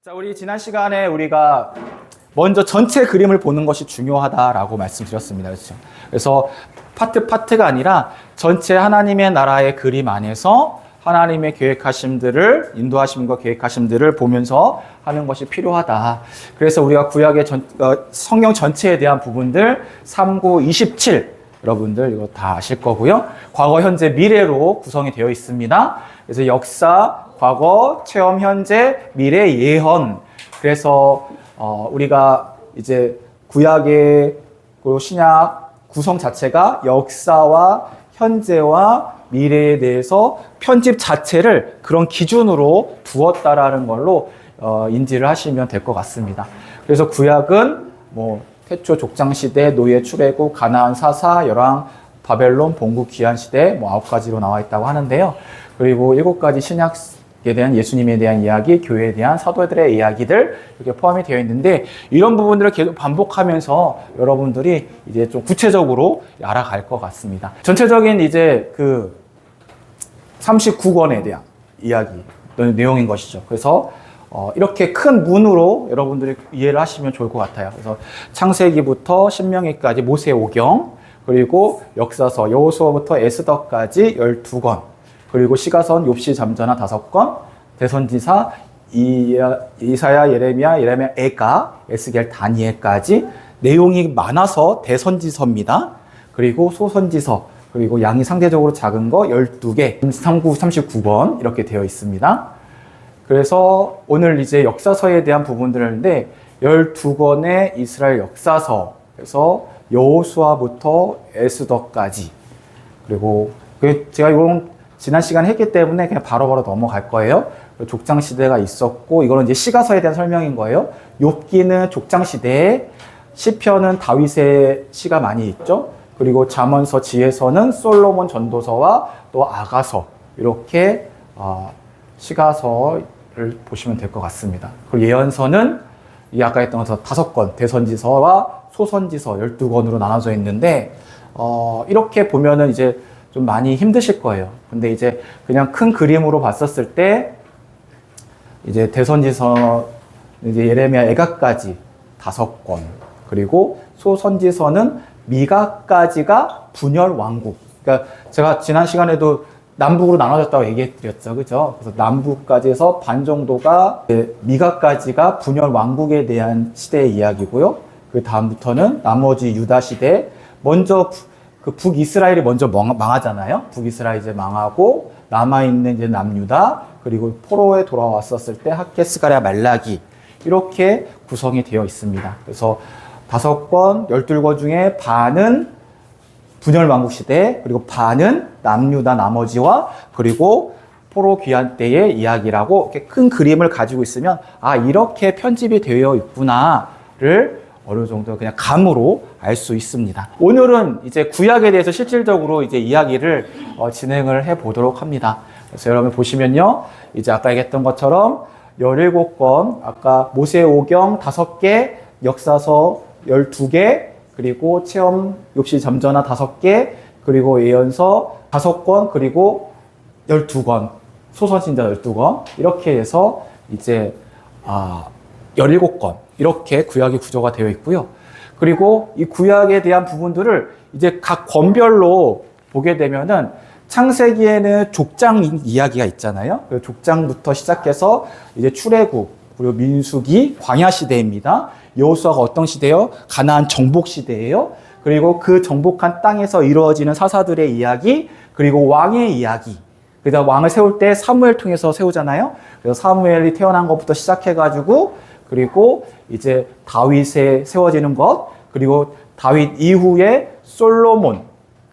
자, 우리 지난 시간에 우리가 먼저 전체 그림을 보는 것이 중요하다라고 말씀드렸습니다. 그렇죠? 그래서 파트가 아니라 전체 하나님의 나라의 그림 안에서 하나님의 계획하심들을, 인도하심과 계획하심들을 보면서 하는 것이 필요하다. 그래서 우리가 구약의 성경 전체에 대한 부분들 3, 9, 27 여러분들 이거 다 아실 거고요. 과거, 현재, 미래로 구성이 되어 있습니다. 그래서 역사, 과거, 체험, 현재, 미래, 예언. 그래서 우리가 이제 구약의 그리고 신약 구성 자체가 역사와 현재와 미래에 대해서 편집 자체를 그런 기준으로 두었다라는 걸로 인지를 하시면 될 것 같습니다. 그래서 구약은 뭐 태초 족장 시대, 노예 출애굽, 가나안 사사, 열왕, 바벨론, 본국 귀환 시대 뭐 9가지로 나와 있다고 하는데요. 그리고 7가지 신약에 대한 예수님에 대한 이야기, 교회에 대한 사도들의 이야기들 이렇게 포함이 되어 있는데 이런 부분들을 계속 반복하면서 여러분들이 이제 좀 구체적으로 알아갈 것 같습니다. 전체적인 이제 그 39권에 대한 이야기, 내용인 것이죠. 그래서 이렇게 큰 문으로 여러분들이 이해를 하시면 좋을 것 같아요. 그래서 창세기부터 신명기까지 모세오경, 그리고 역사서 여호수아부터 에스더까지 12권, 그리고 시가선 욥시 잠언 5권, 대선지사 이사야 예레미야 에가 에스겔 다니엘까지 내용이 많아서 대선지서입니다. 그리고 소선지서, 그리고 양이 상대적으로 작은 거 12개, 39권 이렇게 되어 있습니다. 그래서 오늘 이제 역사서에 대한 부분들을 하는데 12권의 이스라엘 역사서, 그래서 여호수아부터 에스더까지, 그리고 제가 이런 지난 시간에 했기 때문에 그냥 바로바로 넘어갈 거예요. 족장 시대가 있었고, 이거는 이제 시가서에 대한 설명인 거예요. 욥기는 족장 시대에, 시편은 다윗의 시가 많이 있죠. 그리고 잠언서, 지혜서는 솔로몬 전도서와 또 아가서, 이렇게 시가서를 보시면 될 것 같습니다. 그리고 예언서는 이 아까 했던 것처럼 5권, 대선지서와 소선지서 12권으로 나눠져 있는데 이렇게 보면은 이제 좀 많이 힘드실 거예요. 근데 이제 그냥 큰 그림으로 봤었을 때 이제 대선지서 이제 예레미야 에가까지 5권, 그리고 소선지서는 미가까지가 분열 왕국. 그러니까 제가 지난 시간에도 남북으로 나눠졌다고 얘기해 드렸죠. 그죠? 그래서 남북까지에서 반 정도가 미가까지가 분열 왕국에 대한 시대의 이야기고요. 그 다음부터는 나머지 유다 시대, 먼저 그 북이스라엘이 먼저 망하잖아요. 북이스라엘이 이제 망하고 남아있는 이제 남유다, 그리고 포로에 돌아왔었을 때 학개스가랴 말라기, 이렇게 구성이 되어 있습니다. 그래서 5권, 12권 중에 반은 분열 왕국 시대, 그리고 반은 남유다 나머지와 그리고 포로 귀환 때의 이야기라고 이렇게 큰 그림을 가지고 있으면 이렇게 편집이 되어 있구나를 어느 정도 그냥 감으로 알 수 있습니다. 오늘은 이제 구약에 대해서 실질적으로 이제 이야기를 진행을 해 보도록 합니다. 그래서 여러분 보시면요, 이제 아까 얘기했던 것처럼 17권, 아까 모세오경 5개, 역사서 12개, 그리고 체험 욥시 잠언 5개, 그리고 예언서 5권, 그리고 12권, 소선지자 12권, 이렇게 해서 이제 17권, 이렇게 구약의 구조가 되어 있고요. 그리고 이 구약에 대한 부분들을 이제 각 권별로 보게 되면은 창세기에는 족장 이야기가 있잖아요. 그 족장부터 시작해서 이제 출애굽, 그리고 민수기, 광야 시대입니다. 여호수아가 어떤 시대예요? 가나안 정복 시대예요. 그리고 그 정복한 땅에서 이루어지는 사사들의 이야기, 그리고 왕의 이야기. 그다음 왕을 세울 때 사무엘 통해서 세우잖아요. 그래서 사무엘이 태어난 것부터 시작해가지고, 그리고 이제 다윗에 세워지는 것, 그리고 다윗 이후에 솔로몬,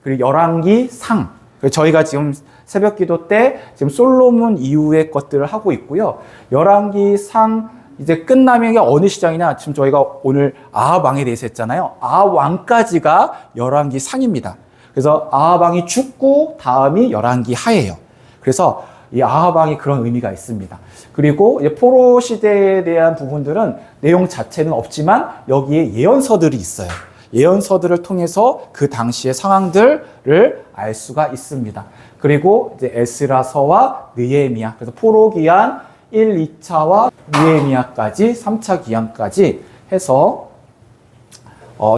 그리고 열왕기 상. 저희가 지금 새벽기도 때 지금 솔로몬 이후의 것들을 하고 있고요. 열왕기 상 이제 끝나면 이게 어느 시장이냐? 지금 저희가 오늘 아합 왕에 대해서 했잖아요. 아합 왕까지가 열왕기 상입니다. 그래서 아합 왕이 죽고 다음이 열왕기 하예요. 그래서 이 아합 왕이 그런 의미가 있습니다. 그리고 이제 포로 시대에 대한 부분들은 내용 자체는 없지만 여기에 예언서들이 있어요. 예언서들을 통해서 그 당시의 상황들을 알 수가 있습니다. 그리고 이제 에스라서와 느헤미야, 그래서 포로 귀환 1, 2차와 느헤미야까지 3차 기한까지 해서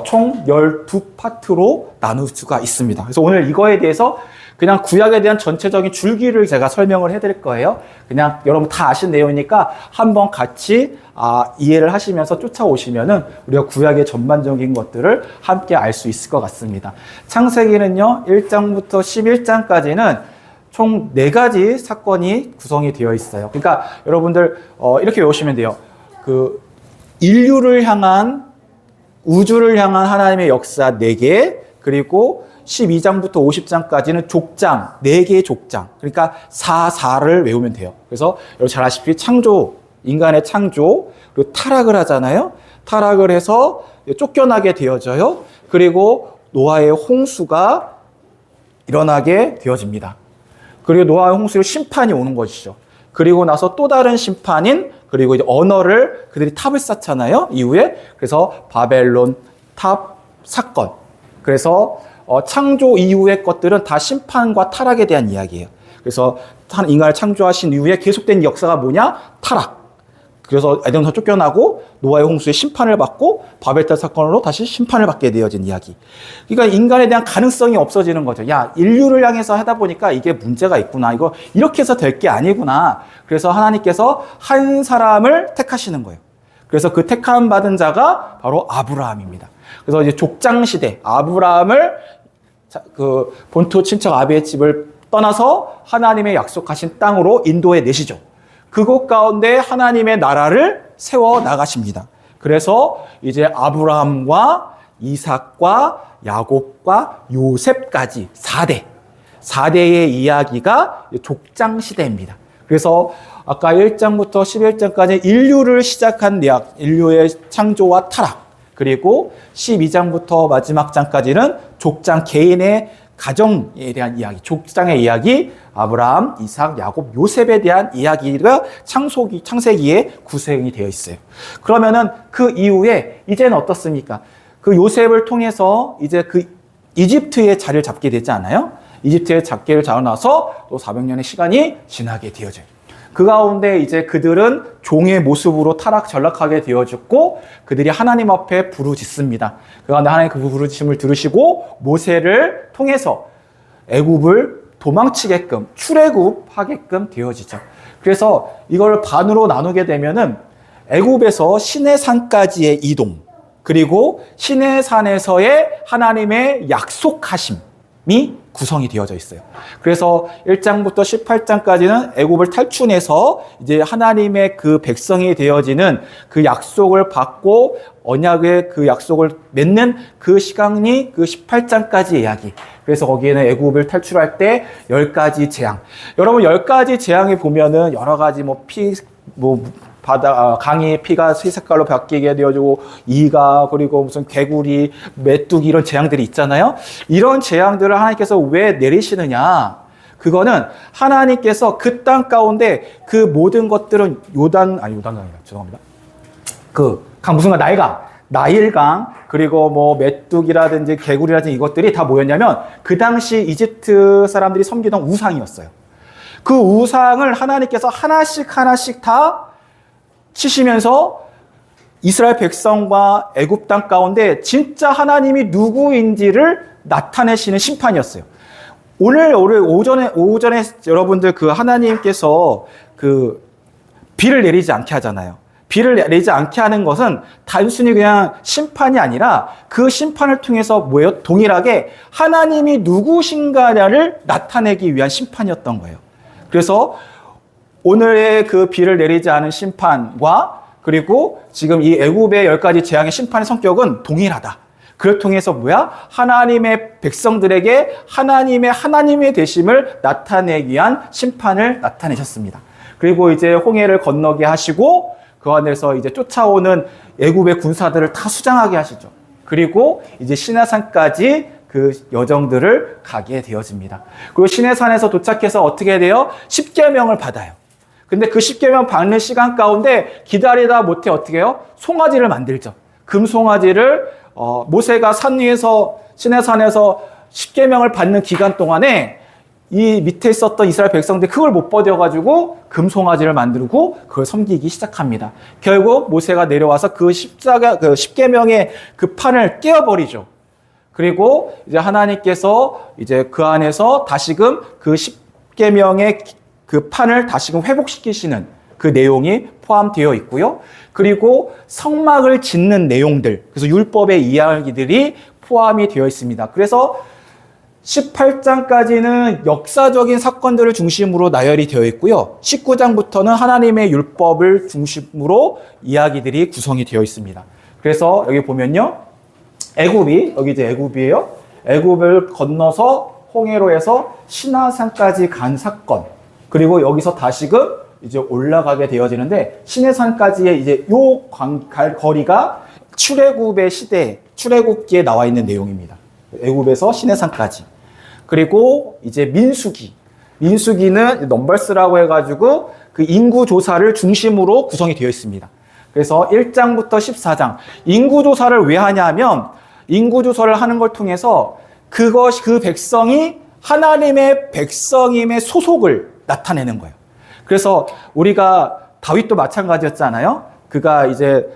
총 12파트로 나눌 수가 있습니다. 그래서 오늘 이거에 대해서 그냥 구약에 대한 전체적인 줄기를 제가 설명을 해드릴 거예요. 그냥 여러분 다 아신 내용이니까 한번 같이 이해를 하시면서 쫓아오시면은 우리가 구약의 전반적인 것들을 함께 알 수 있을 것 같습니다. 창세기는요, 1장부터 11장까지는 총 4가지 사건이 구성이 되어 있어요. 그러니까 여러분들 이렇게 외우시면 돼요. 그 인류를 향한, 우주를 향한 하나님의 역사 4개, 그리고 12장부터 50장까지는 족장, 4개의 족장. 그러니까 4를 외우면 돼요. 그래서 여러분 잘 아시다시피 창조, 인간의 창조, 그리고 타락을 하잖아요. 타락을 해서 쫓겨나게 되어져요. 그리고 노아의 홍수가 일어나게 되어집니다. 그리고 노아의 홍수로 심판이 오는 것이죠. 그리고 나서 또 다른 심판인, 그리고 이제 언어를 그들이 탑을 쌓잖아요. 이후에. 그래서 바벨론 탑 사건. 그래서 창조 이후의 것들은 다 심판과 타락에 대한 이야기예요. 그래서 인간을 창조하신 이후에 계속된 역사가 뭐냐? 타락. 그래서 에덴에서 쫓겨나고 노아의 홍수의 심판을 받고 바벨탑 사건으로 다시 심판을 받게 되어진 이야기. 그러니까 인간에 대한 가능성이 없어지는 거죠. 야, 인류를 향해서 하다 보니까 이게 문제가 있구나. 이거 이렇게 해서 될 게 아니구나. 그래서 하나님께서 한 사람을 택하시는 거예요. 그래서 그 택함 받은 자가 바로 아브라함입니다. 그래서 이제 족장 시대, 아브라함을 그 본토 친척 아비의 집을 떠나서 하나님의 약속하신 땅으로 인도해 내시죠. 그곳 가운데 하나님의 나라를 세워 나가십니다. 그래서 이제 아브라함과 이삭과 야곱과 요셉까지 4대의 이야기가 족장 시대입니다. 그래서 아까 1장부터 11장까지 인류를 시작한 인류의 창조와 타락, 그리고 12장부터 마지막 장까지는 족장 개인의 가정에 대한 이야기, 족장의 이야기, 아브라함, 이삭, 야곱, 요셉에 대한 이야기가 창세기에 구성이 되어 있어요. 그러면은 그 이후에 이제는 어떻습니까? 그 요셉을 통해서 이제 그 이집트의 자리를 잡게 되지 않아요? 이집트의 자리를 잡아 나서 또 400년의 시간이 지나게 되어져요. 그 가운데 이제 그들은 종의 모습으로 전락하게 되어졌고, 그들이 하나님 앞에 부르짖습니다. 그 가운데 하나님 그 부르짖음을 들으시고 모세를 통해서 애굽을 도망치게끔, 출애굽하게끔 되어지죠. 그래서 이걸 반으로 나누게 되면은 애굽에서 시내산까지의 이동, 그리고 시내산에서의 하나님의 약속하심이 구성이 되어져 있어요. 그래서 1장부터 18장까지는 애굽을 탈출해서 이제 하나님의 그 백성이 되어지는 그 약속을 받고 언약의 그 약속을 맺는 그 시간이 그 18장까지의 이야기. 그래서 거기에는 애굽을 탈출할 때 10가지 재앙. 여러분 10가지 재앙에 보면은 여러 가지 강의 피가 새 색깔로 바뀌게 되어지고 이가, 그리고 무슨 개구리, 메뚜기 이런 재앙들이 있잖아요. 이런 재앙들을 하나님께서 왜 내리시느냐? 그거는 하나님께서 그 땅 가운데 그 모든 것들은 요단강이라 죄송합니다. 그 나일강, 그리고 메뚜기라든지 개구리라든지 이것들이 다 뭐였냐면 그 당시 이집트 사람들이 섬기던 우상이었어요. 그 우상을 하나님께서 하나씩 다 치시면서 이스라엘 백성과 애굽 땅 가운데 진짜 하나님이 누구인지를 나타내시는 심판이었어요. 오늘 오전에 여러분들 그 하나님께서 그 비를 내리지 않게 하잖아요. 비를 내리지 않게 하는 것은 단순히 그냥 심판이 아니라 그 심판을 통해서 뭐예요? 동일하게 하나님이 누구신가를 나타내기 위한 심판이었던 거예요. 그래서 오늘의 그 비를 내리지 않은 심판과 그리고 지금 이 애굽의 10가지 재앙의 심판의 성격은 동일하다. 그를 통해서 하나님의 백성들에게 하나님의 되심을 나타내기 위한 심판을 나타내셨습니다. 그리고 이제 홍해를 건너게 하시고 그 안에서 이제 쫓아오는 애굽의 군사들을 다 수장하게 하시죠. 그리고 이제 시내산까지 그 여정들을 가게 되어집니다. 그리고 시내산에서 도착해서 어떻게 돼요? 십계명을 받아요. 근데 그 십계명 받는 시간 가운데 기다리다 못해 어떻게 해요? 송아지를 만들죠. 금송아지를 모세가 산 위에서 시내산에서 십계명을 받는 기간 동안에 이 밑에 있었던 이스라엘 백성들이 그걸 못 버텨가지고 금송아지를 만들고 그걸 섬기기 시작합니다. 결국 모세가 내려와서 그 십계명의 그 판을 깨어버리죠. 그리고 이제 하나님께서 이제 그 안에서 다시금 그 십계명의 그 판을 다시금 회복시키시는 그 내용이 포함되어 있고요. 그리고 성막을 짓는 내용들, 그래서 율법의 이야기들이 포함이 되어 있습니다. 그래서 18장까지는 역사적인 사건들을 중심으로 나열이 되어 있고요. 19장부터는 하나님의 율법을 중심으로 이야기들이 구성이 되어 있습니다. 그래서 여기 보면요. 애굽이, 여기 이제 애굽이에요. 애굽을 건너서 홍해로에서 시내산까지 간 사건. 그리고 여기서 다시금 이제 올라가게 되어지는데, 시내산까지의 이제 요 거리가 출애굽의 시대, 출애굽기에 나와 있는 내용입니다. 애굽에서 시내산까지. 그리고 이제 민수기는 넘버스라고 해가지고 그 인구 조사를 중심으로 구성이 되어 있습니다. 그래서 1장부터 14장. 인구 조사를 왜 하냐면, 인구 조사를 하는 걸 통해서 그 백성이 하나님의 백성임의 소속을 나타내는 거예요. 그래서 우리가 다윗도 마찬가지였잖아요. 그가 이제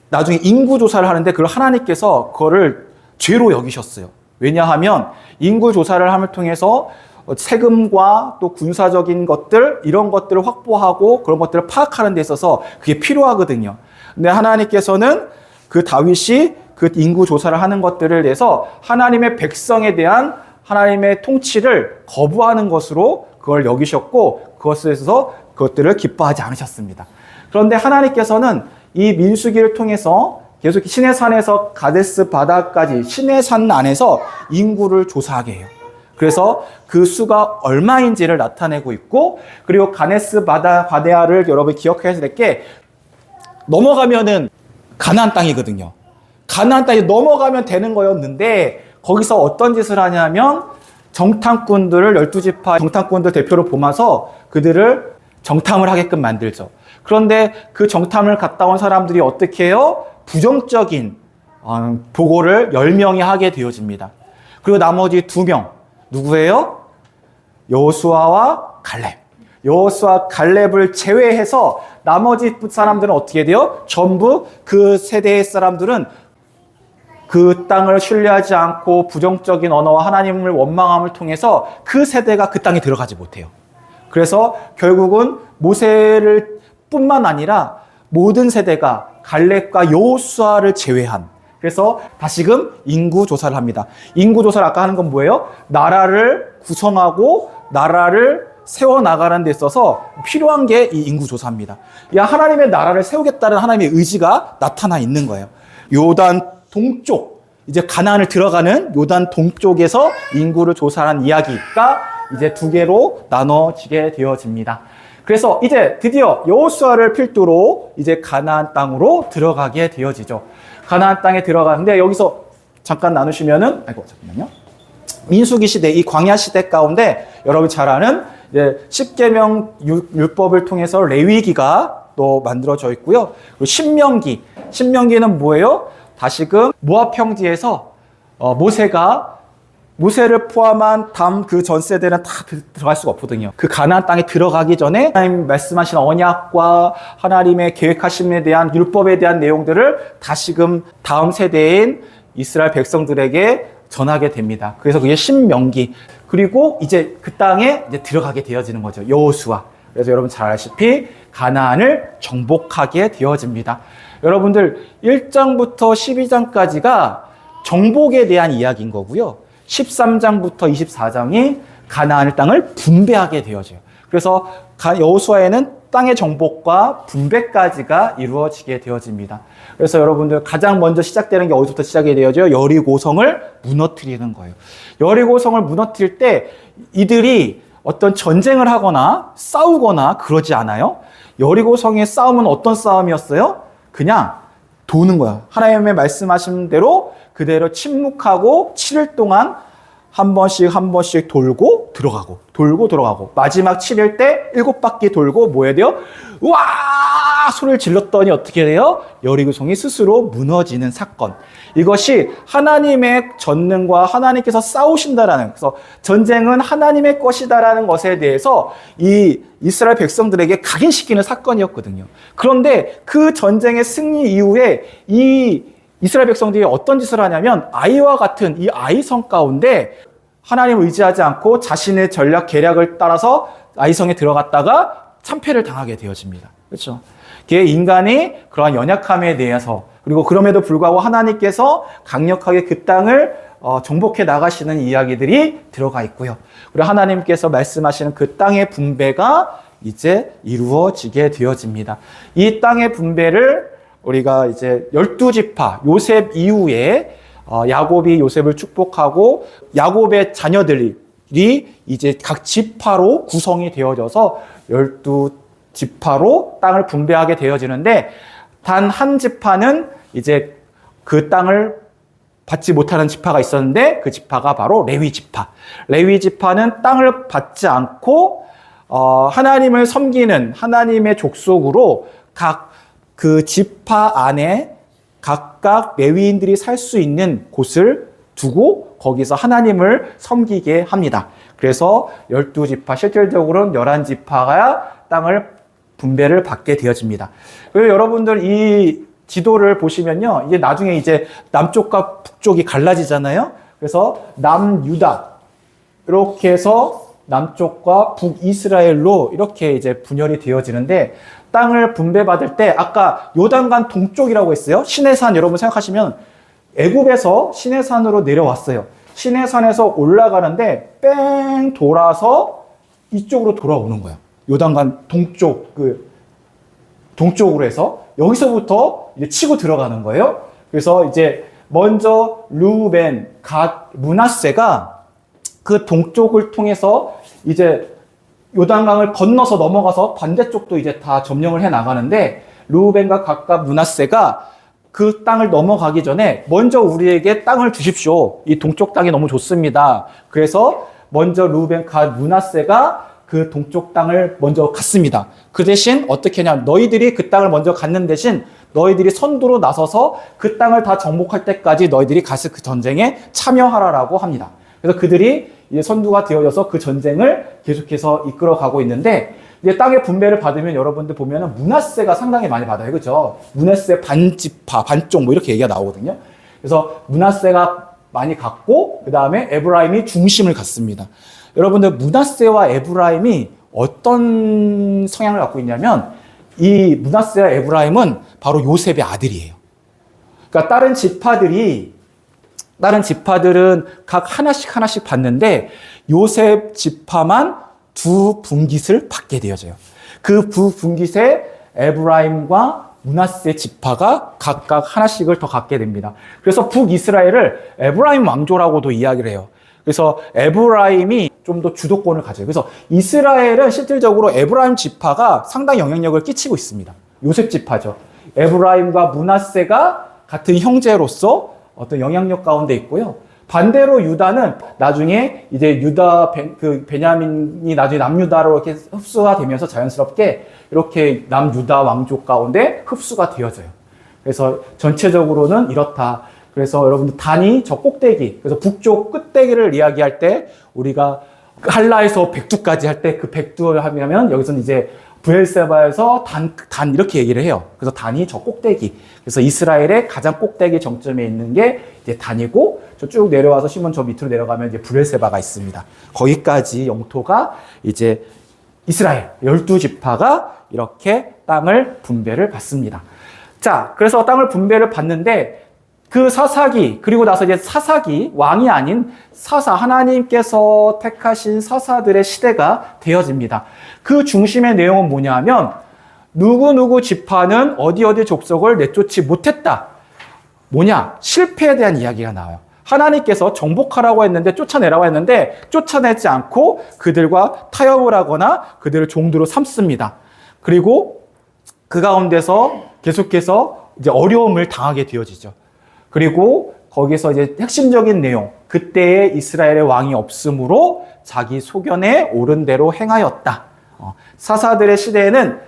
나중에 인구 조사를 하는데 그걸 하나님께서 그거를 죄로 여기셨어요. 왜냐하면 인구 조사를 함을 통해서 세금과 또 군사적인 것들, 이런 것들을 확보하고 그런 것들을 파악하는 데 있어서 그게 필요하거든요. 근데 하나님께서는 그 다윗이 그 인구 조사를 하는 것들을 내서 하나님의 백성에 대한 하나님의 통치를 거부하는 것으로 그걸 여기셨고, 그것에서 그것들을 기뻐하지 않으셨습니다. 그런데 하나님께서는 이 민수기를 통해서 계속 시내산에서 가데스 바다까지 시내산 안에서 인구를 조사하게 해요. 그래서 그 수가 얼마인지를 나타내고 있고, 그리고 가데스 바데아를 여러분 기억해야 될 게, 넘어가면은 가나안 땅이거든요. 가나안 땅이 넘어가면 되는 거였는데 거기서 어떤 짓을 하냐면 정탐꾼들을 12지파 정탐꾼들 대표로 뽑아서 그들을 정탐을 하게끔 만들죠. 그런데 그 정탐을 갔다 온 사람들이 어떻게 해요? 부정적인 보고를 10명이 하게 되어집니다. 그리고 나머지 2명 누구예요? 여호수아와 갈렙. 여호수아 갈렙을 제외해서 나머지 사람들은 어떻게 돼요? 전부 그 세대의 사람들은 그 땅을 신뢰하지 않고 부정적인 언어와 하나님을 원망함을 통해서 그 세대가 그 땅에 들어가지 못해요. 그래서 결국은 모세를 뿐만 아니라 모든 세대가 갈렙과 여호수아를 제외한, 그래서 다시금 인구 조사를 합니다. 인구 조사를 아까 하는 건 뭐예요? 나라를 구성하고 나라를 세워나가는 데 있어서 필요한 게 이 인구 조사입니다. 하나님의 나라를 세우겠다는 하나님의 의지가 나타나 있는 거예요. 요단 동쪽, 이제 가나안을 들어가는 요단 동쪽에서 인구를 조사한 이야기가 이제 2개로 나눠지게 되어집니다. 그래서 이제 드디어 여호수아를 필두로 이제 가나안 땅으로 들어가게 되어지죠. 가나안 땅에 들어가는데 여기서 잠깐 나누시면은, 잠깐만요. 민수기 시대, 이 광야 시대 가운데 여러분 잘 아는 이제 십계명 율법을 통해서 레위기가 또 만들어져 있고요. 그리고 신명기는 뭐예요? 다시금 모압 평지에서 모세를 포함한 다음 그 전 세대는 다 들어갈 수가 없거든요. 그 가나안 땅에 들어가기 전에 하나님 말씀하신 언약과 하나님의 계획하심에 대한 율법에 대한 내용들을 다시금 다음 세대인 이스라엘 백성들에게 전하게 됩니다. 그래서 그게 신명기. 그리고 이제 그 땅에 이제 들어가게 되어지는 거죠. 여호수아. 그래서 여러분 잘 아시다시피 가나안을 정복하게 되어집니다. 여러분들 1장부터 12장까지가 정복에 대한 이야기인 거고요. 13장부터 24장이 가나안 땅을 분배하게 되어져요. 그래서 여호수아에는 땅의 정복과 분배까지가 이루어지게 되어집니다. 그래서 여러분들 가장 먼저 시작되는 게 어디서부터 시작이 되어져요? 여리고성을 무너뜨리는 거예요. 여리고성을 무너뜨릴 때 이들이 어떤 전쟁을 하거나 싸우거나 그러지 않아요. 여리고성의 싸움은 어떤 싸움이었어요? 그냥 도는 거야. 하나님의 말씀하신 대로 그대로 침묵하고 7일 동안 한 번씩 돌고 들어가고, 돌고 들어가고, 마지막 7일 때 7바퀴 돌고 뭐 해야 돼요? 와 소리를 질렀더니 어떻게 돼요? 여리고성이 스스로 무너지는 사건. 이것이 하나님의 전능과 하나님께서 싸우신다라는, 그래서 전쟁은 하나님의 것이다라는 것에 대해서 이 이스라엘 백성들에게 각인시키는 사건이었거든요. 그런데 그 전쟁의 승리 이후에 이 이스라엘 백성들이 어떤 짓을 하냐면 아이와 같은 이 아이성 가운데 하나님을 의지하지 않고 자신의 전략 계략을 따라서 아이성에 들어갔다가 참패를 당하게 되어집니다. 그렇죠? 그게 인간이 그러한 연약함에 대해서, 그리고 그럼에도 불구하고 하나님께서 강력하게 그 땅을 정복해 나가시는 이야기들이 들어가 있고요. 그리고 하나님께서 말씀하시는 그 땅의 분배가 이제 이루어지게 되어집니다. 이 땅의 분배를 우리가 이제 12지파 요셉 이후에 야곱이 요셉을 축복하고 야곱의 자녀들이 이제 각 지파로 구성이 되어져서 12지파로 땅을 분배하게 되어지는데, 단 한 지파는 이제 그 땅을 받지 못하는 지파가 있었는데 그 지파가 바로 레위 지파. 레위 지파는 땅을 받지 않고 하나님을 섬기는 하나님의 족속으로 각 그 지파 안에 각각 레위인들이 살 수 있는 곳을 두고 거기서 하나님을 섬기게 합니다. 그래서 12지파, 실질적으로는 11지파가 땅을 분배를 받게 되어집니다. 그리고 여러분들 이 지도를 보시면요, 이제 나중에 이제 남쪽과 북쪽이 갈라지잖아요. 그래서 남유다 이렇게 해서 남쪽과 북이스라엘로 이렇게 이제 분열이 되어지는데, 땅을 분배받을 때 아까 요단강 동쪽이라고 했어요. 시내산 여러분 생각하시면 애굽에서 시내산으로 내려왔어요. 시내산에서 올라가는데 뺑 돌아서 이쪽으로 돌아오는 거예요. 요단강 동쪽, 동쪽으로 해서 여기서부터 이제 치고 들어가는 거예요. 그래서 이제 먼저 르우벤, 갓, 므낫세가 그 동쪽을 통해서 이제 요단강을 건너서 넘어가서 반대쪽도 이제 다 점령을 해 나가는데, 르우벤과 갓과 므낫세가 그 땅을 넘어가기 전에 먼저 우리에게 땅을 주십시오. 이 동쪽 땅이 너무 좋습니다. 그래서 먼저 르우벤, 갓, 므낫세가 그 동쪽 땅을 먼저 갔습니다. 그 대신 어떻게 하냐면 너희들이 그 땅을 먼저 갔는 대신 너희들이 선두로 나서서 그 땅을 다 정복할 때까지 너희들이 가서 그 전쟁에 참여하라라고 합니다. 그래서 그들이 이제 선두가 되어져서 그 전쟁을 계속해서 이끌어가고 있는데, 이제 땅의 분배를 받으면 여러분들 보면은 므낫세가 상당히 많이 받아요. 그죠? 므낫세 반지파, 반쪽 뭐 이렇게 얘기가 나오거든요. 그래서 므낫세가 많이 갖고 그 다음에 에브라임이 중심을 갖습니다. 여러분들 므낫세와 에브라임이 어떤 성향을 갖고 있냐면, 이 므낫세와 에브라임은 바로 요셉의 아들이에요. 그러니까 다른 지파들은 각 하나씩 받는데 요셉 지파만 두 분깃을 받게 되어져요. 그 두 분깃에 에브라임과 므낫세 지파가 각각 하나씩을 더 갖게 됩니다. 그래서 북이스라엘을 에브라임 왕조라고도 이야기를 해요. 그래서 에브라임이 좀 더 주도권을 가져요. 그래서 이스라엘은 실질적으로 에브라임 지파가 상당히 영향력을 끼치고 있습니다. 요셉 지파죠. 에브라임과 므낫세가 같은 형제로서 어떤 영향력 가운데 있고요. 반대로 유다는 나중에 이제 베냐민이 나중에 남유다로 이렇게 흡수가 되면서 자연스럽게 이렇게 남유다 왕족 가운데 흡수가 되어져요. 그래서 전체적으로는 이렇다. 그래서 여러분들 단이 저 꼭대기, 그래서 북쪽 끝대기를 이야기할 때 우리가 할라에서 백두까지 할 때 그 백두를 하면 여기서는 이제 브엘세바에서 단 이렇게 얘기를 해요. 그래서 단이 저 꼭대기. 그래서 이스라엘의 가장 꼭대기 정점에 있는 게 이제 단이고, 저 쭉 내려와서 시몬 저 밑으로 내려가면 이제 브엘세바가 있습니다. 거기까지 영토가 이제 이스라엘 12지파가 이렇게 땅을 분배를 받습니다. 자, 그래서 땅을 분배를 받는데 그 사사기, 그리고 나서 이제 사사기, 왕이 아닌 사사, 하나님께서 택하신 사사들의 시대가 되어집니다. 그 중심의 내용은 뭐냐 하면 누구누구 지파는 어디 족속을 내쫓지 못했다. 뭐냐? 실패에 대한 이야기가 나와요. 하나님께서 정복하라고 했는데, 쫓아내라고 했는데 쫓아내지 않고 그들과 타협을 하거나 그들을 종들로 삼습니다. 그리고 그 가운데서 계속해서 이제 어려움을 당하게 되어지죠. 그리고 거기서 이제 핵심적인 내용, 그때의 이스라엘의 왕이 없으므로 자기 소견에 옳은 대로 행하였다. 사사들의 시대에는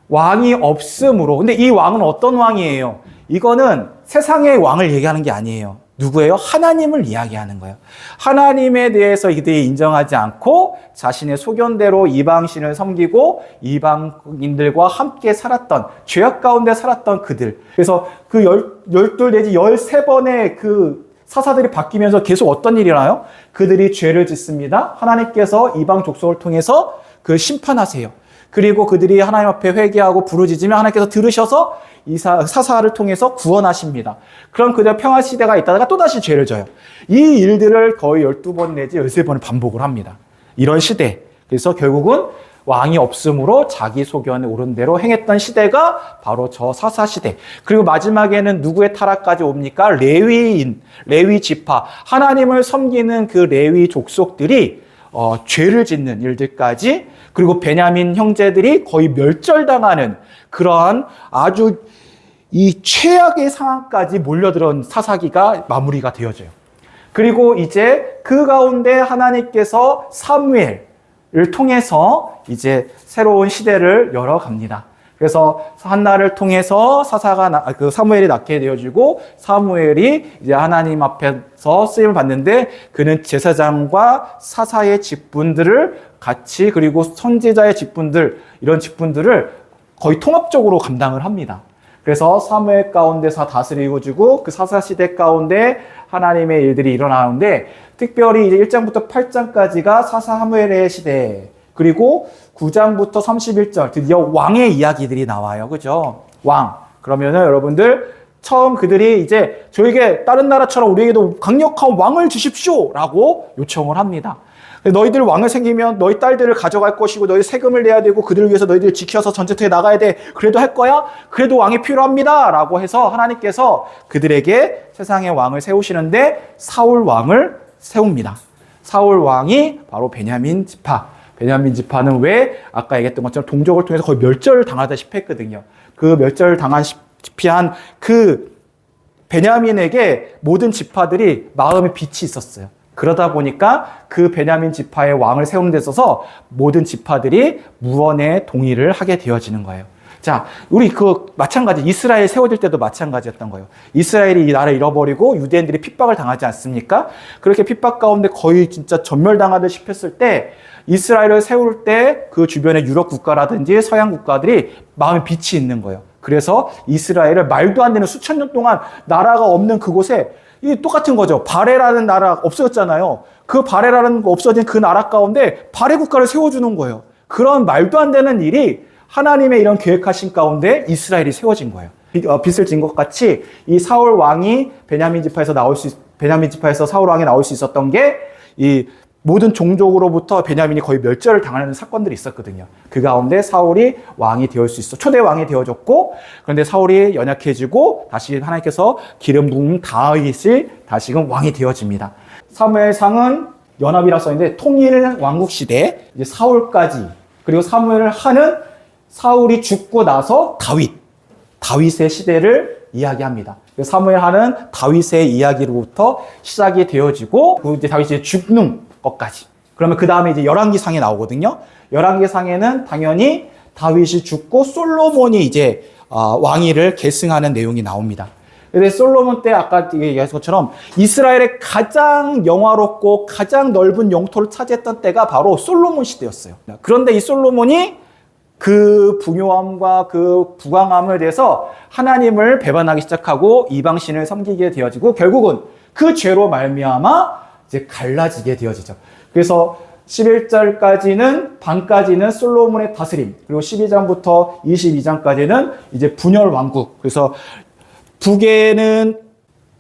왕이 없으므로. 근데 이 왕은 어떤 왕이에요? 이거는 세상의 왕을 얘기하는 게 아니에요. 누구예요? 하나님을 이야기하는 거예요. 하나님에 대해서 이들이 인정하지 않고 자신의 소견대로 이방신을 섬기고 이방인들과 함께 살았던, 죄악 가운데 살았던 그들. 그래서 그 12 내지 13번의 그 사사들이 바뀌면서 계속 어떤 일이 일어나요? 그들이 죄를 짓습니다. 하나님께서 이방 족속을 통해서 그 심판하세요. 그리고 그들이 하나님 앞에 회개하고 부르짖으면 하나님께서 들으셔서 이 사사를 통해서 구원하십니다. 그럼 그들 평화 시대가 있다가 또다시 죄를 져요. 이 일들을 거의 12번 내지 13번을 반복을 합니다. 이런 시대. 그래서 결국은 왕이 없으므로 자기 소견에 오른 대로 행했던 시대가 바로 저 사사 시대. 그리고 마지막에는 누구의 타락까지 옵니까? 레위인, 레위 지파, 하나님을 섬기는 그 레위 족속들이 죄를 짓는 일들까지, 그리고 베냐민 형제들이 거의 멸절당하는 그러한 아주 이 최악의 상황까지 몰려들은 사사기가 마무리가 되어져요. 그리고 이제 그 가운데 하나님께서 사무엘을 통해서 이제 새로운 시대를 열어갑니다. 그래서 한나를 통해서 사무엘이 낳게 되어지고, 사무엘이 이제 하나님 앞에서 쓰임을 받는데, 그는 제사장과 사사의 직분들을 같이, 그리고 선지자의 직분들, 이런 직분들을 거의 통합적으로 감당을 합니다. 그래서 사무엘 가운데서 다스리고 지고 그 사사 시대 가운데 하나님의 일들이 일어나는데, 특별히 이제 1장부터 8장까지가 사사 사무엘의 시대, 그리고 9장부터 31절 드디어 왕의 이야기들이 나와요. 그죠? 왕. 그러면은 여러분들 처음 그들이 이제 저에게 다른 나라처럼 우리에게도 강력한 왕을 주십시오 라고 요청을 합니다. 너희들 왕을 생기면 너희 딸들을 가져갈 것이고 너희 세금을 내야 되고 그들을 위해서 너희들 지켜서 전쟁터에 나가야 돼. 그래도 할 거야? 그래도 왕이 필요합니다 라고 해서 하나님께서 그들에게 세상의 왕을 세우시는데 사울 왕을 세웁니다. 사울 왕이 바로 베냐민 지파. 베냐민 지파는 왜 아까 얘기했던 것처럼 동족을 통해서 거의 멸절을 당하다시피 했거든요. 그 멸절을 당하다시피 한 그 베냐민에게 모든 지파들이 마음에 빛이 있었어요. 그러다 보니까 그 베냐민 지파의 왕을 세우는 데 있어서 모든 지파들이 무언의 동의를 하게 되어지는 거예요. 자, 우리 마찬가지, 이스라엘 세워질 때도 마찬가지였던 거예요. 이스라엘이 이 나라를 잃어버리고 유대인들이 핍박을 당하지 않습니까? 그렇게 핍박 가운데 거의 진짜 전멸당하듯이 했을 때, 이스라엘을 세울 때 그 주변의 유럽 국가라든지 서양 국가들이 마음에 빛이 있는 거예요. 그래서 이스라엘을 말도 안 되는 수천 년 동안 나라가 없는 그곳에, 이 똑같은 거죠. 바레라는 나라 없어졌잖아요. 그 바레라는 없어진 그 나라 가운데 바레 국가를 세워주는 거예요. 그런 말도 안 되는 일이 하나님의 이런 계획하신 가운데 이스라엘이 세워진 거예요. 빛을 진 것 같이 이 사울 왕이 베냐민 지파에서 사울 왕이 나올 수 있었던 게, 이 모든 종족으로부터 베냐민이 거의 멸절을 당하는 사건들이 있었거든요. 그 가운데 사울이 왕이 되어 수 있어. 초대 왕이 되어졌고, 그런데 사울이 연약해지고 다시 하나님께서 기름 부은 다윗이 다시금 왕이 되어집니다. 사무엘상은 연합이라 써있는데 통일 왕국 시대, 이제 사울까지, 그리고 사무엘을 하는 사울이 죽고 나서 다윗의 시대를 이야기합니다. 사무엘 하는 다윗의 이야기로부터 시작이 되어지고, 그리고 이제 다윗이 죽는 것까지. 그러면 그 다음에 이제 열왕기상에 나오거든요. 열왕기상에는 당연히 다윗이 죽고 솔로몬이 이제 왕위를 계승하는 내용이 나옵니다. 근데 솔로몬 때 아까 얘기했던 것처럼 이스라엘의 가장 영화롭고 가장 넓은 영토를 차지했던 때가 바로 솔로몬 시대였어요. 그런데 이 솔로몬이 그 부요함과 그 부강함을 대해서 하나님을 배반하기 시작하고 이방신을 섬기게 되어지고, 결국은 그 죄로 말미암아 이제 갈라지게 되어지죠. 그래서 11절까지는 반까지는 솔로몬의 다스림, 그리고 12장부터 22장까지는 이제 분열 왕국. 그래서 북에는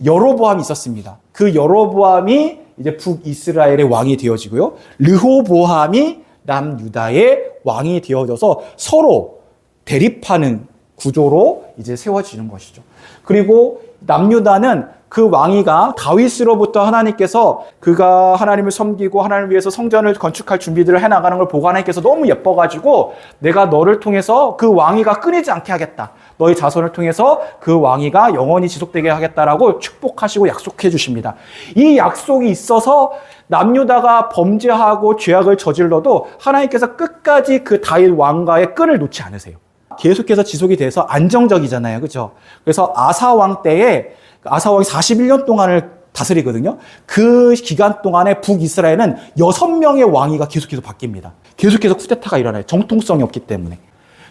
여로보암이 있었습니다. 그 여로보암이 이제 북이스라엘의 왕이 되어지고요. 르호보암이 남유다의 왕이 되어져서 서로 대립하는 구조로 이제 세워지는 것이죠. 그리고 남유다는 그 왕위가 다윗으로부터 하나님께서 그가 하나님을 섬기고 하나님을 위해서 성전을 건축할 준비들을 해나가는 걸 보고 하나님께서 너무 예뻐가지고 내가 너를 통해서 그 왕위가 끊이지 않게 하겠다. 너희 자손을 통해서 그 왕위가 영원히 지속되게 하겠다라고 축복하시고 약속해 주십니다. 이 약속이 있어서 남유다가 범죄하고 죄악을 저질러도 하나님께서 끝까지 그 다윗 왕가의 끈을 놓지 않으세요. 계속해서 지속이 돼서 안정적이잖아요. 그죠? 그래서 아사 왕 때에 아사 왕이 41년 동안을 다스리거든요. 그 기간 동안에 북이스라엘은 6명의 왕위가 계속해서 바뀝니다. 계속해서 쿠데타가 일어나요. 정통성이 없기 때문에.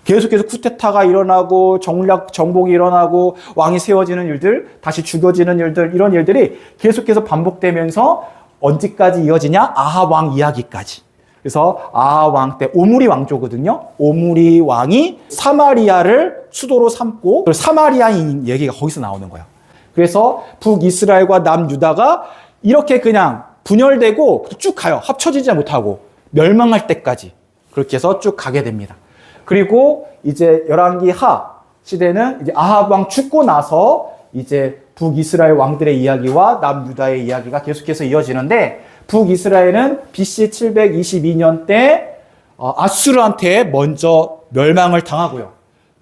계속해서 쿠데타가 일어나고 정복이 일어나고 왕이 세워지는 일들, 다시 죽여지는 일들, 이런 일들이 계속해서 반복되면서 언제까지 이어지냐? 아합 왕 이야기까지. 그래서 아합 왕 때 오므리 왕조거든요. 오므리 왕이 사마리아를 수도로 삼고 사마리아인 얘기가 거기서 나오는 거예요. 그래서 북이스라엘과 남유다가 이렇게 그냥 분열되고 쭉 가요. 합쳐지지 못하고 멸망할 때까지 그렇게 해서 쭉 가게 됩니다. 그리고 이제 열왕기 하 시대는 이제 아합 왕 죽고 나서 이제 북이스라엘 왕들의 이야기와 남유다의 이야기가 계속해서 이어지는데 북이스라엘은 BC 722년 때 아수르한테 먼저 멸망을 당하고요.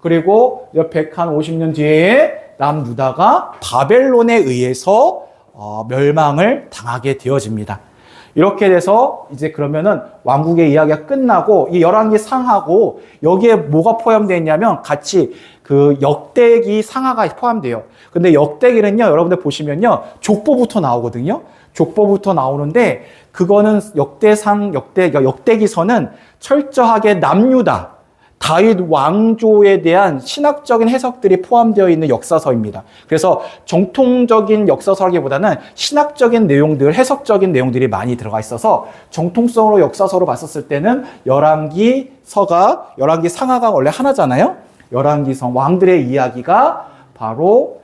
그리고 150년 뒤에 남유다가 바벨론에 의해서 멸망을 당하게 되어집니다. 이렇게 돼서 이제 그러면은 왕국의 이야기가 끝나고 이 열왕기 상하고 여기에 뭐가 포함되어 있냐면 같이 그 역대기 상하가 포함돼요. 근데 역대기는요, 여러분들 보시면요, 족보부터 나오거든요. 족보부터 나오는데 그거는 역대기서는 철저하게 남유다, 다윗 왕조에 대한 신학적인 해석들이 포함되어 있는 역사서입니다. 그래서 정통적인 역사서라기보다는 신학적인 내용들, 해석적인 내용들이 많이 들어가 있어서 정통성으로 역사서로 봤었을 때는 열왕기 상하가 원래 하나잖아요. 열왕기성 왕들의 이야기가 바로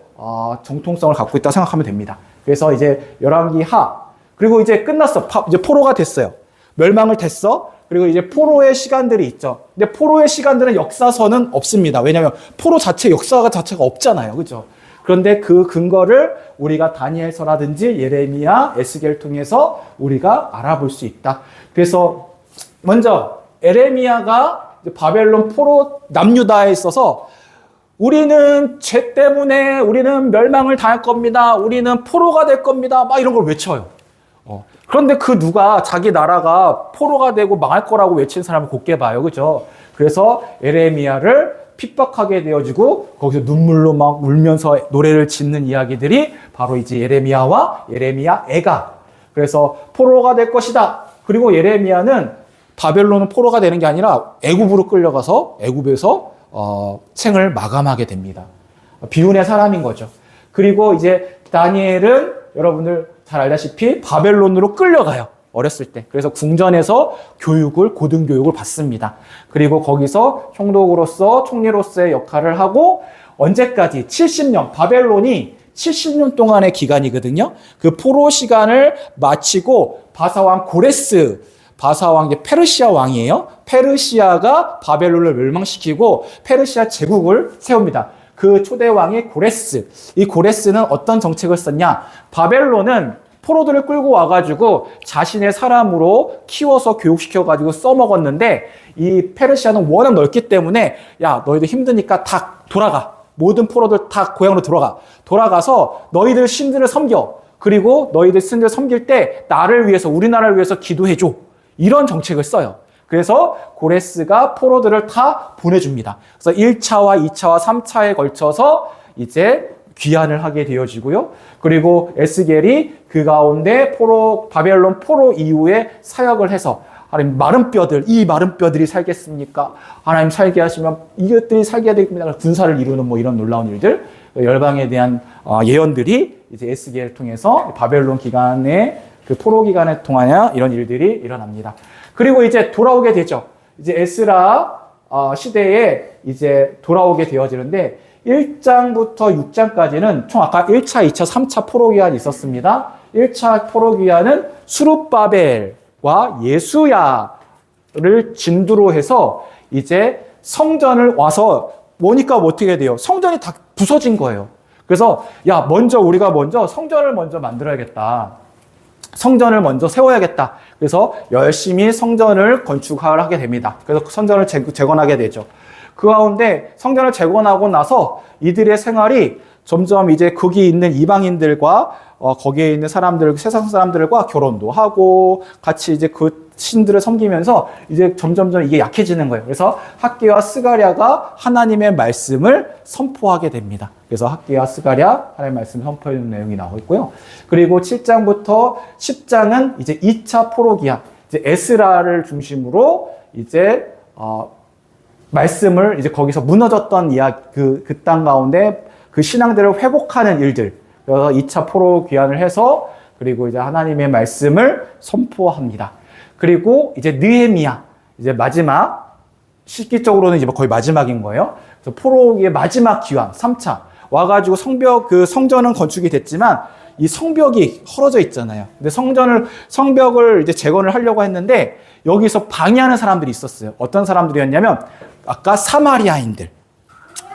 정통성을 갖고 있다고 생각하면 됩니다. 그래서 이제 열왕기 하, 그리고 이제 끝났어. 이제 포로가 됐어요. 멸망을 됐어. 그리고 이제 포로의 시간들이 있죠. 근데 포로의 시간들은 역사서는 없습니다. 왜냐하면 포로 역사가 자체가 없잖아요. 그죠? 그런데 그 근거를 우리가 다니엘서라든지 예레미야, 에스겔 통해서 우리가 알아볼 수 있다. 그래서 먼저 예레미야가 바벨론 포로 남유다에 있어서 우리는 죄 때문에 우리는 멸망을 당할 겁니다. 우리는 포로가 될 겁니다. 막 이런 걸 외쳐요. 그런데 그 누가 자기 나라가 포로가 되고 망할 거라고 외치는 사람을 곱게 봐요. 그죠? 그래서 예레미야를 핍박하게 되어지고 거기서 눈물로 막 울면서 노래를 짓는 이야기들이 바로 이제 예레미야와 예레미야 애가. 그래서 포로가 될 것이다. 그리고 예레미야는 바벨론은 포로가 되는 게 아니라 애굽으로 끌려가서 애굽에서 생을 마감하게 됩니다. 비운의 사람인 거죠. 그리고 이제 다니엘은 여러분들 잘 알다시피 바벨론으로 끌려가요. 어렸을 때. 그래서 궁전에서 고등교육을 받습니다. 그리고 거기서 총독으로서, 총리로서의 역할을 하고 언제까지? 70년. 바벨론이 70년 동안의 기간이거든요. 그 포로 시간을 마치고 바사왕 고레스, 바사왕 이제 페르시아 왕이에요. 페르시아가 바벨론을 멸망시키고 페르시아 제국을 세웁니다. 그 초대왕이 고레스. 이 고레스는 어떤 정책을 썼냐? 바벨론은 포로들을 끌고 와가지고 자신의 사람으로 키워서 교육시켜가지고 써먹었는데 이 페르시아는 워낙 넓기 때문에 야, 너희들 힘드니까 다 돌아가. 모든 포로들 다 고향으로 돌아가서 너희들 신들을 섬겨. 그리고 너희들 신들을 섬길 때 나를 위해서, 우리나라를 위해서 기도해줘. 이런 정책을 써요. 그래서 고레스가 포로들을 다 보내줍니다. 그래서 1차와 2차와 3차에 걸쳐서 이제 귀환을 하게 되어지고요. 그리고 에스겔이 그 가운데 바벨론 포로 이후에 사역을 해서 하나님 이 마른 뼈들이 살겠습니까? 하나님 살게 하시면 이것들이 살게 됩니다. 군사를 이루는 뭐 이런 놀라운 일들, 열방에 대한 예언들이 이제 에스겔을 통해서 바벨론 기간에 그 포로 기간에 통하여 이런 일들이 일어납니다. 그리고 이제 돌아오게 되죠. 이제 에스라 시대에 이제 돌아오게 되어지는데 1장부터 6장까지는 총 아까 1차, 2차, 3차 포로 기한이 있었습니다. 1차 포로 기한은 수룹바벨과 예수야를 진두로 해서 이제 성전을 와서 보니까 어떻게 돼요? 성전이 다 부서진 거예요. 그래서 우리가 먼저 성전을 먼저 만들어야겠다. 성전을 먼저 세워야겠다. 그래서 열심히 성전을 건축을 하게 됩니다. 그래서 성전을 재건하게 되죠. 그 가운데 성전을 재건하고 나서 이들의 생활이 점점 이제 거기 있는 이방인들과 거기에 있는 사람들, 세상 사람들과 결혼도 하고 같이 이제 그 신들을 섬기면서 이제 점점점 이게 약해지는 거예요. 그래서 학개와 스가랴가 하나님의 말씀을 선포하게 됩니다. 그래서 학개와 스가랴 하나님의 말씀을 선포하는 내용이 나오고 있고요. 그리고 7장부터 10장은 이제 2차 포로기한, 이제 에스라를 중심으로 이제 말씀을 이제 거기서 무너졌던 이야기, 그 땅 가운데 그 신앙들을 회복하는 일들. 그래서 2차 포로 귀환을 해서 그리고 이제 하나님의 말씀을 선포합니다. 그리고 이제 느헤미야, 이제 마지막, 시기적으로는 이제 거의 마지막인 거예요. 그래서 포로의 마지막 귀환, 3차. 와가지고 성전은 건축이 됐지만 이 성벽이 헐어져 있잖아요. 근데 성벽을 이제 재건을 하려고 했는데 여기서 방해하는 사람들이 있었어요. 어떤 사람들이었냐면 아까 사마리아인들.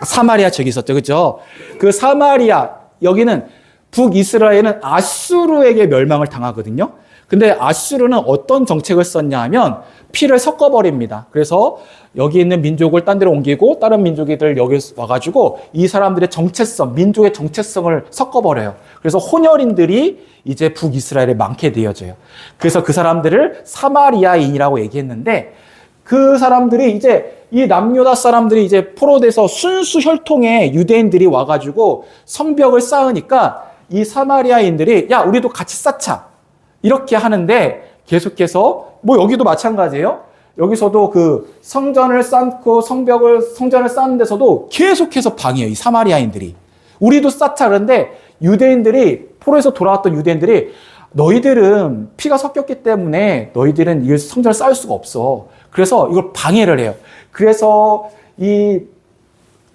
사마리아 저기 있었죠. 그죠? 그 사마리아, 여기는 북이스라엘은 아수르에게 멸망을 당하거든요. 근데 아수르는 어떤 정책을 썼냐 하면 피를 섞어버립니다. 그래서 여기 있는 민족을 딴 데로 옮기고 다른 민족이들 여기 와가지고 이 사람들의 정체성, 민족의 정체성을 섞어버려요. 그래서 혼혈인들이 이제 북이스라엘에 많게 되어져요. 그래서 그 사람들을 사마리아인이라고 얘기했는데 그 사람들이 이제 이 남유다 사람들이 이제 포로돼서 순수 혈통의 유대인들이 와가지고 성벽을 쌓으니까 이 사마리아인들이 야, 우리도 같이 쌓자. 이렇게 하는데 계속해서 뭐 여기도 마찬가지예요. 여기서도 그 성전을 쌓고 성전을 쌓는 데서도 계속해서 방해해요. 이 사마리아인들이. 우리도 쌓자 그러는데 유대인들이 포로에서 돌아왔던 유대인들이 너희들은 피가 섞였기 때문에 너희들은 이 성전을 쌓을 수가 없어. 그래서 이걸 방해를 해요. 그래서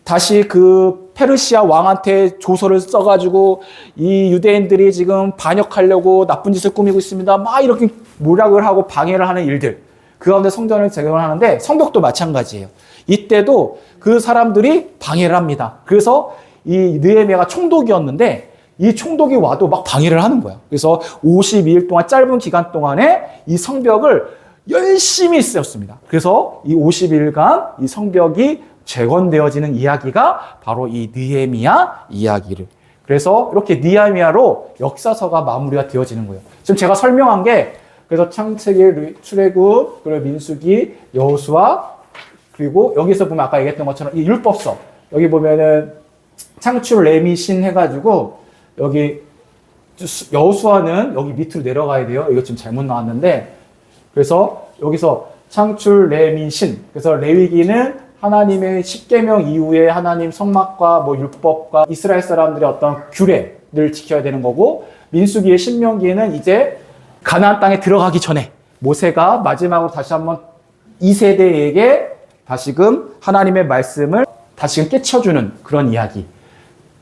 다시 그 페르시아 왕한테 조서를 써가지고 이 유대인들이 지금 반역하려고 나쁜 짓을 꾸미고 있습니다. 막 이렇게 모략을 하고 방해를 하는 일들. 그 가운데 성전을 재건을 하는데 성벽도 마찬가지예요. 이때도 그 사람들이 방해를 합니다. 그래서 이 느헤미야가 총독이었는데 이 총독이 와도 막 방해를 하는 거야. 그래서 52일 동안 짧은 기간 동안에 이 성벽을 열심히 세웠습니다. 그래서 이 50일간 이 성벽이 재건되어지는 이야기가 바로 이 느헤미야 이야기를. 그래서 이렇게 느헤미야로 역사서가 마무리가 되어지는 거예요. 지금 제가 설명한 게 그래서 창세기, 출애굽, 그리고 민수기, 여호수아, 그리고 여기서 보면 아까 얘기했던 것처럼 이 율법서 여기 보면은 창출 레미신 해가지고 여기 여호수아는 여기 밑으로 내려가야 돼요. 이거 지금 잘못 나왔는데 그래서 여기서 창출 레미신 그래서 레위기는 하나님의 십계명 이후에 하나님 성막과 뭐 율법과 이스라엘 사람들의 어떤 규례를 지켜야 되는 거고 민수기의 신명기에는 이제 가나안 땅에 들어가기 전에 모세가 마지막으로 다시 한번 2세대에게 다시금 하나님의 말씀을 다시금 깨쳐주는 그런 이야기.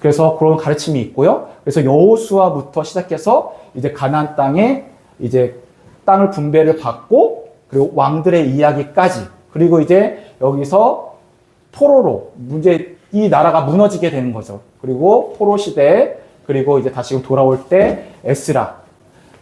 그래서 그런 가르침이 있고요. 그래서 여호수아부터 시작해서 이제 가나안 땅에 이제 땅을 분배를 받고 그리고 왕들의 이야기까지 그리고 이제 여기서 포로로 이 나라가 무너지게 되는 거죠. 그리고 포로 시대 그리고 이제 다시금 돌아올 때 에스라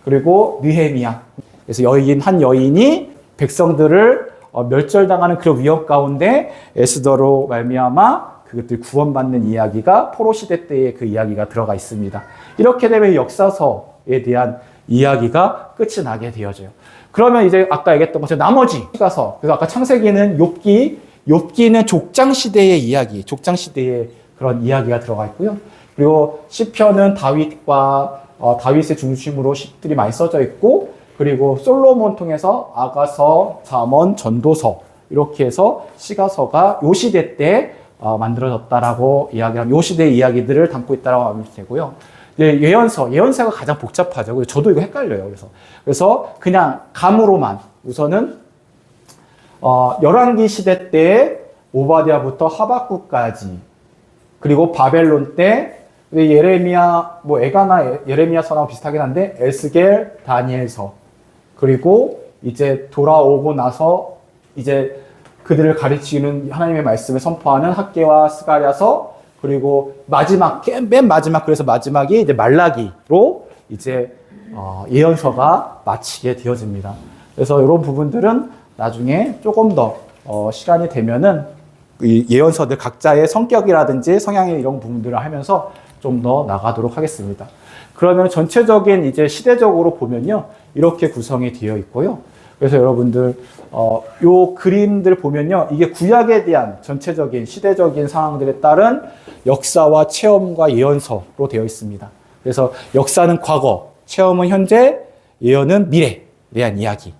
그리고 느헤미야. 그래서 한 여인이 백성들을 멸절당하는 그런 위협 가운데 에스더로 말미암아 그것들 구원받는 이야기가 포로 시대 때의 그 이야기가 들어가 있습니다. 이렇게 되면 역사서에 대한 이야기가 끝이 나게 되어져요. 그러면 이제 아까 얘기했던 것처럼 나머지 시가서 그래서 아까 창세기는 욥기는 족장 시대의 이야기, 족장 시대의 그런 이야기가 들어가 있고요. 그리고 시편은 다윗의 중심으로 시들이 많이 써져 있고 그리고 솔로몬 통해서 아가서, 잠언, 전도서 이렇게 해서 시가서가 요 시대 때 만들어졌다라고 이야기하면 요 시대의 이야기들을 담고 있다라고 하면 되고요. 예언서가 가장 복잡하죠. 그래서 저도 이거 헷갈려요. 그래서 그냥 감으로만 우선은 열왕기 시대 때 오바댜부터 하박국까지 그리고 바벨론 때 예레미야 예레미야서랑 비슷하긴 한데 에스겔, 다니엘서 그리고 이제 돌아오고 나서 이제 그들을 가르치는 하나님의 말씀을 선포하는 학개와 스가랴서 그리고 맨 마지막 그래서 마지막이 이제 말라기로 이제 예언서가 마치게 되어집니다. 그래서 이런 부분들은 나중에 조금 더 시간이 되면은 이 예언서들 각자의 성격이라든지 성향의 이런 부분들을 하면서 좀 더 나가도록 하겠습니다. 그러면 전체적인 이제 시대적으로 보면요 이렇게 구성이 되어 있고요. 그래서 여러분들 요 그림들 보면요, 이게 구약에 대한 전체적인 시대적인 상황들에 따른 역사와 체험과 예언서로 되어 있습니다. 그래서 역사는 과거, 체험은 현재, 예언은 미래에 대한 이야기.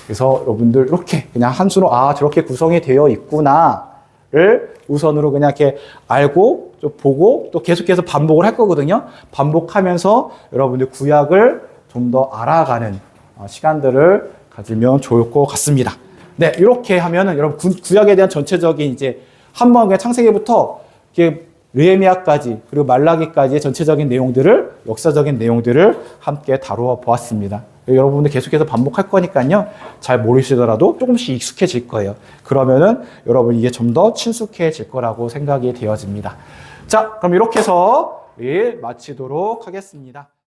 그래서 여러분들 이렇게 그냥 한 수로 저렇게 구성이 되어 있구나를 우선으로 그냥 이렇게 알고 좀 보고 또 계속해서 반복을 할 거거든요. 반복하면서 여러분들 구약을 좀 더 알아가는 시간들을 가지면 좋을 것 같습니다. 네, 이렇게 하면은 여러분 구약에 대한 전체적인 이제 한번 그냥 창세기부터 이렇게 느헤미야까지 그리고 말라기까지의 전체적인 내용들을, 역사적인 내용들을 함께 다루어 보았습니다. 여러분들 계속해서 반복할 거니까요, 잘 모르시더라도 조금씩 익숙해질 거예요. 그러면은 여러분 이게 좀 더 친숙해질 거라고 생각이 되어집니다. 자, 그럼 이렇게 해서 마치도록 하겠습니다.